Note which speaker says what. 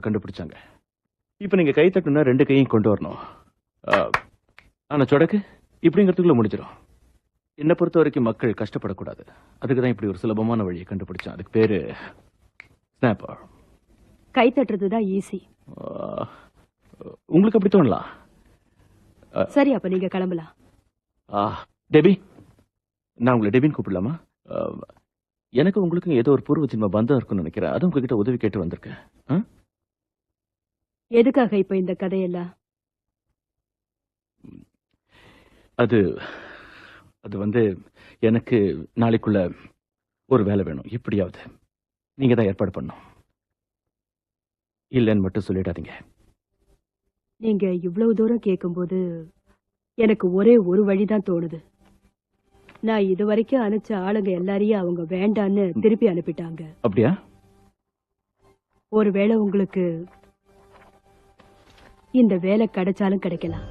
Speaker 1: கண்டுபிடிச்சாங்க. இப்ப நீங்க கை தட்டுனா 2 கையும் கொண்டு வரணும். ஆனா சொடக்கு இப்படிங்கிறதுக்குள்ள முடிஞ்சிடும். என்ன பொறுத்த வரைக்கும் மக்கள் கஷ்டப்படக்கூடாது. அதுக்கு தான் இப்படி ஒரு சுலபமான வழியை கண்டுபிடிச்சான். அதுக்கு பேரு ஸ்னாப்பர்.
Speaker 2: கை தட்டுறதுதான் ஈஸி.
Speaker 1: உங்களுக்கு அப்படி தோணலாம்.
Speaker 2: சரி, அப்ப நீங்க கிளம்பலாம்.
Speaker 1: டெபி, நான் உங்களை டெபின்னு கூப்பிடலாமா? எனக்கு உங்களுக்கும் ஏதோ ஒரு பூர்வ ஜென்ம பந்தம் இருக்குன்னு நினைக்கிறேன். அதுவும் உங்ககிட்ட உதவி கேட்டு வந்திருக்கேன்.
Speaker 2: எதுக்காக இப்ப இந்த கதையெல்லாம்?
Speaker 1: அது அது வந்து எனக்கு நாளைக்குள்ள ஒரு வேலை வேணும். எப்படியாவது நீங்க தான் ஏற்பாடு பண்ணும். இல்லைன்னு மட்டும் சொல்லிடாதீங்க.
Speaker 2: நீங்க இவ்வளவு தூரம் கேட்கும்போது எனக்கு ஒரே ஒரு வழிதான் தோணுது. நான் இதுவரைக்கும் அனுப்பிச்ச ஆளுங்க எல்லாரையும் அவங்க வேண்டான்னு திருப்பி அனுப்பிட்டாங்க.
Speaker 1: அப்படியா?
Speaker 2: ஒருவேளை உங்களுக்கு இந்த வேலை கிடைச்சாலும் கிடைக்கலாம்.